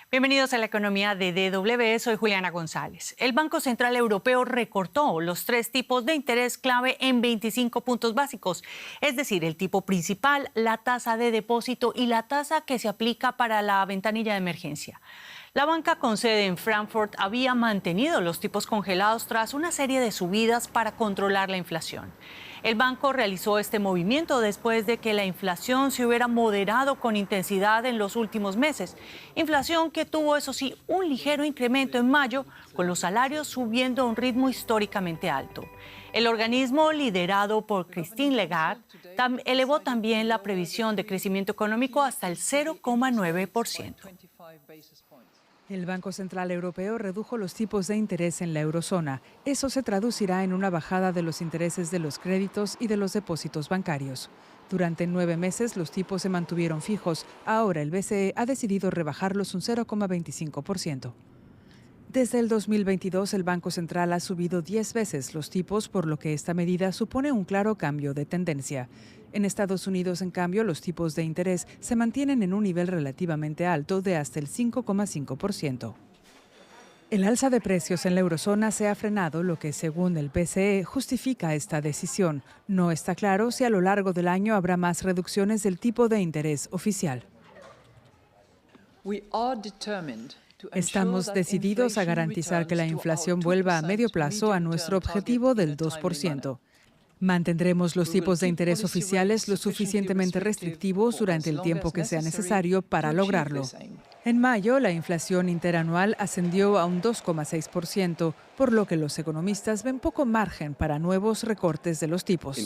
Bienvenidos a la economía de DW, soy Juliana González. El Banco Central Europeo recortó los tres tipos de interés clave en 25 puntos básicos, es decir, el tipo principal, la tasa de depósito y la tasa que se aplica para la ventanilla de emergencia. La banca con sede en Frankfurt había mantenido los tipos congelados tras una serie de subidas para controlar la inflación. El banco realizó este movimiento después de que la inflación se hubiera moderado con intensidad en los últimos meses. Inflación que tuvo, eso sí, un ligero incremento en mayo, con los salarios subiendo a un ritmo históricamente alto. El organismo, liderado por Christine Lagarde, elevó también la previsión de crecimiento económico hasta el 0,9%. El Banco Central Europeo redujo los tipos de interés en la eurozona. Eso se traducirá en una bajada de los intereses de los créditos y de los depósitos bancarios. Durante 9 meses los tipos se mantuvieron fijos. Ahora el BCE ha decidido rebajarlos un 0,25%. Desde el 2022 el Banco Central ha subido 10 veces los tipos, por lo que esta medida supone un claro cambio de tendencia. En Estados Unidos, en cambio, los tipos de interés se mantienen en un nivel relativamente alto de hasta el 5,5%. El alza de precios en la eurozona se ha frenado, lo que, según el BCE, justifica esta decisión. No está claro si a lo largo del año habrá más reducciones del tipo de interés oficial. Estamos decididos a garantizar que la inflación vuelva a medio plazo a nuestro objetivo del 2%. Mantendremos los tipos de interés oficiales lo suficientemente restrictivos durante el tiempo que sea necesario para lograrlo. En mayo, la inflación interanual ascendió a un 2,6%, por lo que los economistas ven poco margen para nuevos recortes de los tipos.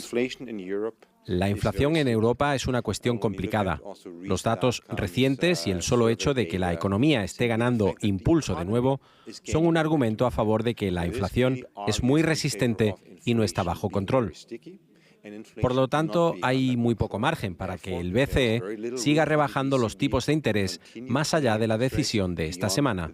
La inflación en Europa es una cuestión complicada. Los datos recientes y el solo hecho de que la economía esté ganando impulso de nuevo son un argumento a favor de que la inflación es muy resistente y no está bajo control. Por lo tanto, hay muy poco margen para que el BCE siga rebajando los tipos de interés más allá de la decisión de esta semana.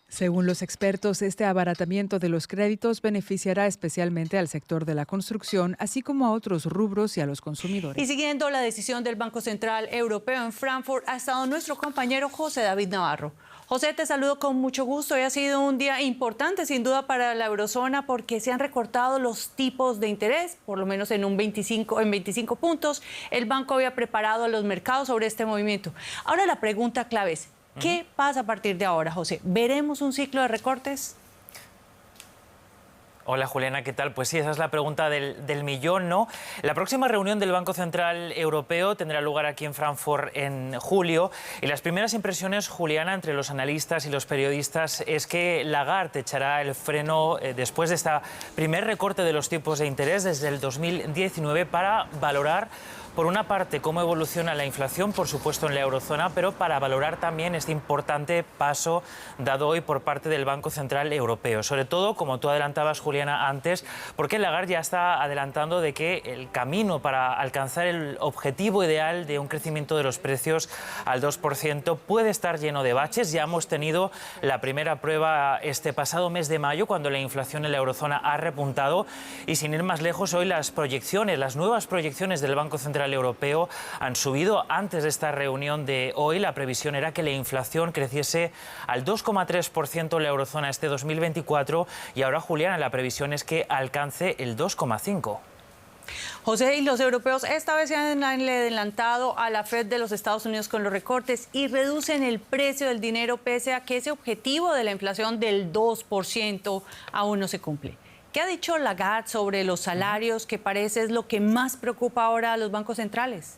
Según los expertos, este abaratamiento de los créditos beneficiará especialmente al sector de la construcción, así como a otros rubros y a los consumidores. Y siguiendo la decisión del Banco Central Europeo en Frankfurt, ha estado nuestro compañero José David Navarro. José, te saludo con mucho gusto. Hoy ha sido un día importante, sin duda, para la eurozona porque se han recortado los tipos de interés, por lo menos en 25 puntos. El banco había preparado a los mercados sobre este movimiento. Ahora la pregunta clave es, ¿qué pasa a partir de ahora, José? ¿Veremos un ciclo de recortes? Hola Juliana, ¿qué tal? Pues sí, esa es la pregunta del millón, ¿no? La próxima reunión del Banco Central Europeo tendrá lugar aquí en Frankfurt en julio y las primeras impresiones, Juliana, entre los analistas y los periodistas es que Lagarde echará el freno después de este primer recorte de los tipos de interés desde el 2019 para valorar, por una parte, cómo evoluciona la inflación, por supuesto, en la eurozona, pero para valorar también este importante paso dado hoy por parte del Banco Central Europeo. Sobre todo, como tú adelantabas, Juliana, antes, porque Lagarde ya está adelantando de que el camino para alcanzar el objetivo ideal de un crecimiento de los precios al 2% puede estar lleno de baches. Ya hemos tenido la primera prueba este pasado mes de mayo, cuando la inflación en la eurozona ha repuntado. Y sin ir más lejos, hoy las nuevas proyecciones del Banco Central Europeo han subido. Antes de esta reunión de hoy, la previsión era que la inflación creciese al 2,3% en la eurozona este 2024 y ahora, Juliana, la previsión es que alcance el 2,5%. José, y los europeos esta vez se han adelantado a la Fed de los Estados Unidos con los recortes y reducen el precio del dinero pese a que ese objetivo de la inflación del 2% aún no se cumple. ¿Qué ha dicho Lagarde sobre los salarios, que parece es lo que más preocupa ahora a los bancos centrales?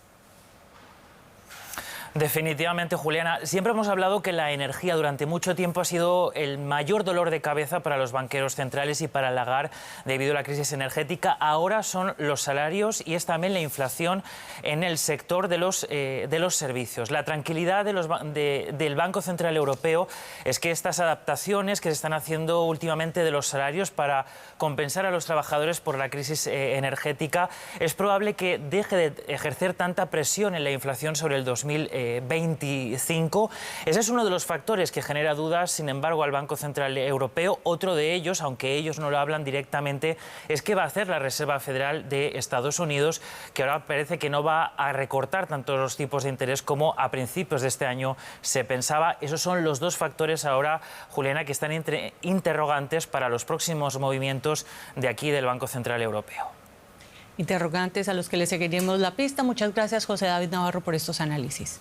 Definitivamente, Juliana. Siempre hemos hablado que la energía durante mucho tiempo ha sido el mayor dolor de cabeza para los banqueros centrales y para Lagarde debido a la crisis energética. Ahora son los salarios y es también la inflación en el sector de los servicios. La tranquilidad del Banco Central Europeo es que estas adaptaciones que se están haciendo últimamente de los salarios para compensar a los trabajadores por la crisis energética es probable que deje de ejercer tanta presión en la inflación sobre el 2024. 25. Ese es uno de los factores que genera dudas, sin embargo, al Banco Central Europeo. Otro de ellos, aunque ellos no lo hablan directamente, es qué va a hacer la Reserva Federal de Estados Unidos, que ahora parece que no va a recortar tanto los tipos de interés como a principios de este año se pensaba. Esos son los dos factores ahora, Juliana, que están entre interrogantes para los próximos movimientos de aquí del Banco Central Europeo. Interrogantes a los que le seguiremos la pista. Muchas gracias, José David Navarro, por estos análisis.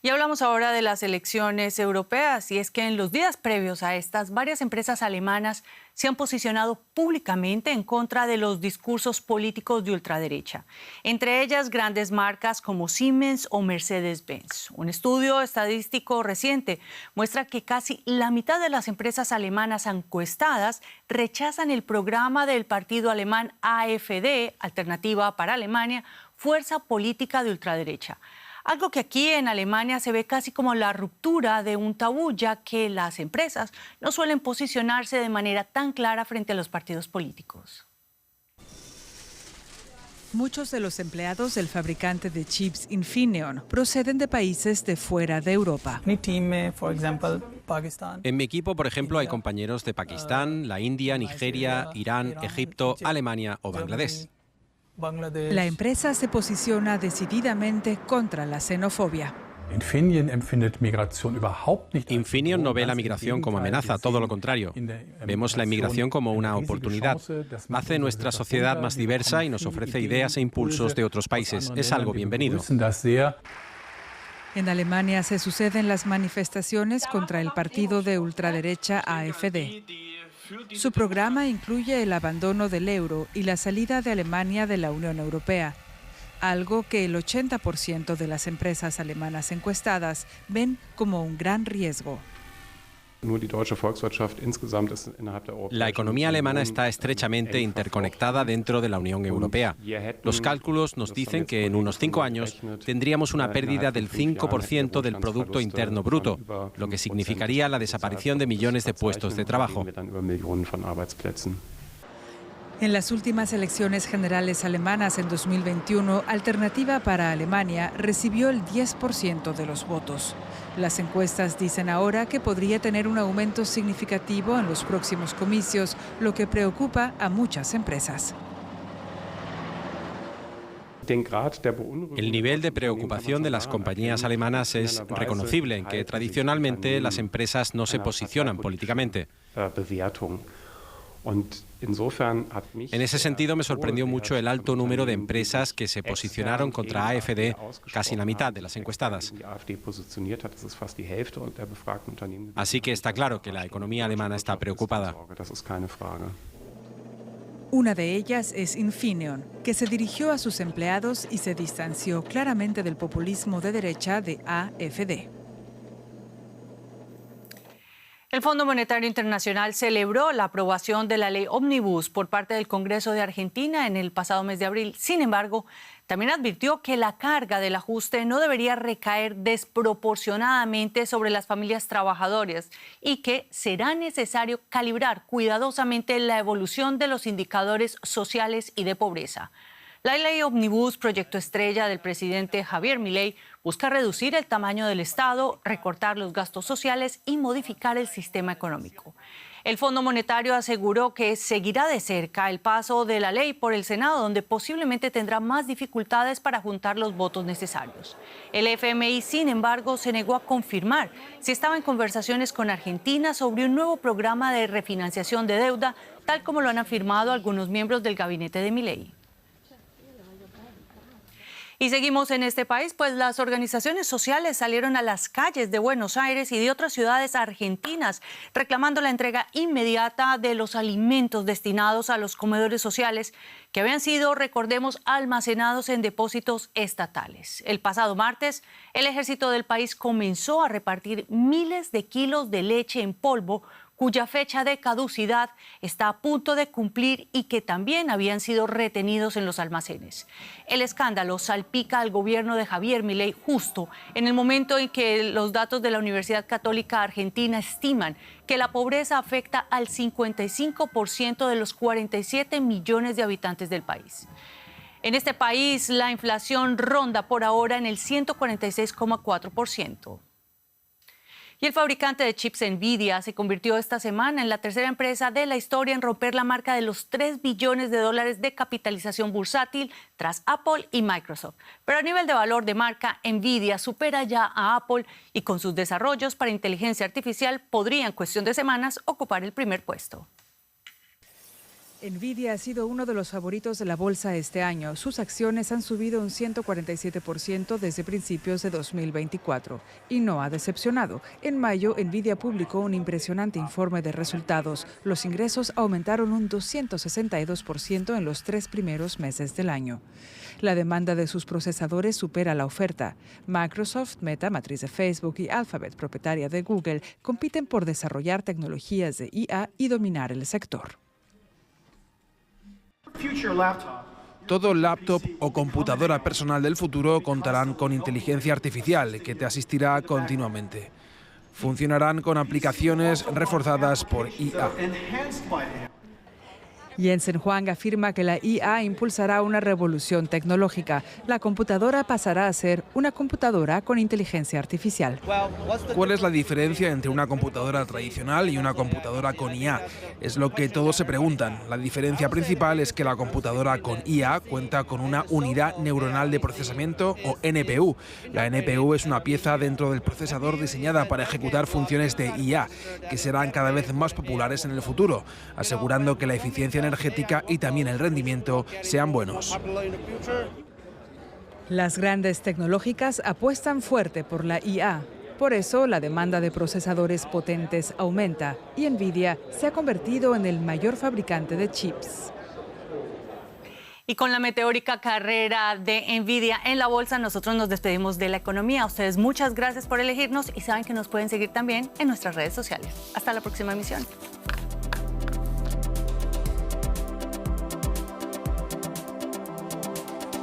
Y hablamos ahora de las elecciones europeas, y es que en los días previos a estas, varias empresas alemanas se han posicionado públicamente en contra de los discursos políticos de ultraderecha, entre ellas grandes marcas como Siemens o Mercedes-Benz. Un estudio estadístico reciente muestra que casi la mitad de las empresas alemanas encuestadas rechazan el programa del partido alemán AfD, Alternativa para Alemania, fuerza política de ultraderecha. Algo que aquí en Alemania se ve casi como la ruptura de un tabú, ya que las empresas no suelen posicionarse de manera tan clara frente a los partidos políticos. Muchos de los empleados del fabricante de chips Infineon proceden de países de fuera de Europa. En mi equipo, por ejemplo, hay compañeros de Pakistán, la India, Nigeria, Irán, Egipto, Alemania o Bangladesh. La empresa se posiciona decididamente contra la xenofobia. Infineon no ve la migración como amenaza, todo lo contrario. Vemos la inmigración como una oportunidad. Hace nuestra sociedad más diversa y nos ofrece ideas e impulsos de otros países. Es algo bienvenido. En Alemania se suceden las manifestaciones contra el partido de ultraderecha AfD. Su programa incluye el abandono del euro y la salida de Alemania de la Unión Europea, algo que el 80% de las empresas alemanas encuestadas ven como un gran riesgo. La economía alemana está estrechamente interconectada dentro de la Unión Europea. Los cálculos nos dicen que en unos 5 años tendríamos una pérdida del 5% del Producto Interno Bruto, lo que significaría la desaparición de millones de puestos de trabajo. En las últimas elecciones generales alemanas en 2021, Alternativa para Alemania recibió el 10% de los votos. Las encuestas dicen ahora que podría tener un aumento significativo en los próximos comicios, lo que preocupa a muchas empresas. El nivel de preocupación de las compañías alemanas es reconocible en que tradicionalmente las empresas no se posicionan políticamente. En ese sentido, me sorprendió mucho el alto número de empresas que se posicionaron contra AfD, casi la mitad de las encuestadas. Así que está claro que la economía alemana está preocupada. Una de ellas es Infineon, que se dirigió a sus empleados y se distanció claramente del populismo de derecha de AfD. El Fondo Monetario Internacional celebró la aprobación de la ley Omnibus por parte del Congreso de Argentina en el pasado mes de abril. Sin embargo, también advirtió que la carga del ajuste no debería recaer desproporcionadamente sobre las familias trabajadoras y que será necesario calibrar cuidadosamente la evolución de los indicadores sociales y de pobreza. La ley Omnibus, proyecto estrella del presidente Javier Milei, busca reducir el tamaño del Estado, recortar los gastos sociales y modificar el sistema económico. El Fondo Monetario aseguró que seguirá de cerca el paso de la ley por el Senado, donde posiblemente tendrá más dificultades para juntar los votos necesarios. El FMI, sin embargo, se negó a confirmar si estaba en conversaciones con Argentina sobre un nuevo programa de refinanciación de deuda, tal como lo han afirmado algunos miembros del gabinete de Milei. Y seguimos en este país, pues las organizaciones sociales salieron a las calles de Buenos Aires y de otras ciudades argentinas reclamando la entrega inmediata de los alimentos destinados a los comedores sociales que habían sido, recordemos, almacenados en depósitos estatales. El pasado martes, el ejército del país comenzó a repartir miles de kilos de leche en polvo cuya fecha de caducidad está a punto de cumplir y que también habían sido retenidos en los almacenes. El escándalo salpica al gobierno de Javier Milei justo en el momento en que los datos de la Universidad Católica Argentina estiman que la pobreza afecta al 55% de los 47 millones de habitantes del país. En este país, la inflación ronda por ahora en el 146,4%. Y el fabricante de chips Nvidia se convirtió esta semana en la tercera empresa de la historia en romper la marca de los $3 billones de capitalización bursátil tras Apple y Microsoft. Pero a nivel de valor de marca, Nvidia supera ya a Apple y con sus desarrollos para inteligencia artificial podría en cuestión de semanas ocupar el primer puesto. Nvidia ha sido uno de los favoritos de la bolsa este año. Sus acciones han subido un 147% desde principios de 2024 y no ha decepcionado. En mayo, Nvidia publicó un impresionante informe de resultados. Los ingresos aumentaron un 262% en los 3 primeros meses del año. La demanda de sus procesadores supera la oferta. Microsoft, Meta, matriz de Facebook, y Alphabet, propietaria de Google, compiten por desarrollar tecnologías de IA y dominar el sector. Todo laptop o computadora personal del futuro contarán con inteligencia artificial que te asistirá continuamente. Funcionarán con aplicaciones reforzadas por IA. Jensen Huang afirma que la IA impulsará una revolución tecnológica. La computadora pasará a ser una computadora con inteligencia artificial. ¿Cuál es la diferencia entre una computadora tradicional y una computadora con IA? Es lo que todos se preguntan. La diferencia principal es que la computadora con IA cuenta con una unidad neuronal de procesamiento o NPU. La NPU es una pieza dentro del procesador diseñada para ejecutar funciones de IA, que serán cada vez más populares en el futuro, asegurando que la eficiencia energética y también el rendimiento sean buenos. Las grandes tecnológicas apuestan fuerte por la IA. Por eso, la demanda de procesadores potentes aumenta y Nvidia se ha convertido en el mayor fabricante de chips. Y con la meteórica carrera de Nvidia en la bolsa, nosotros nos despedimos de la economía. A ustedes muchas gracias por elegirnos y saben que nos pueden seguir también en nuestras redes sociales. Hasta la próxima emisión.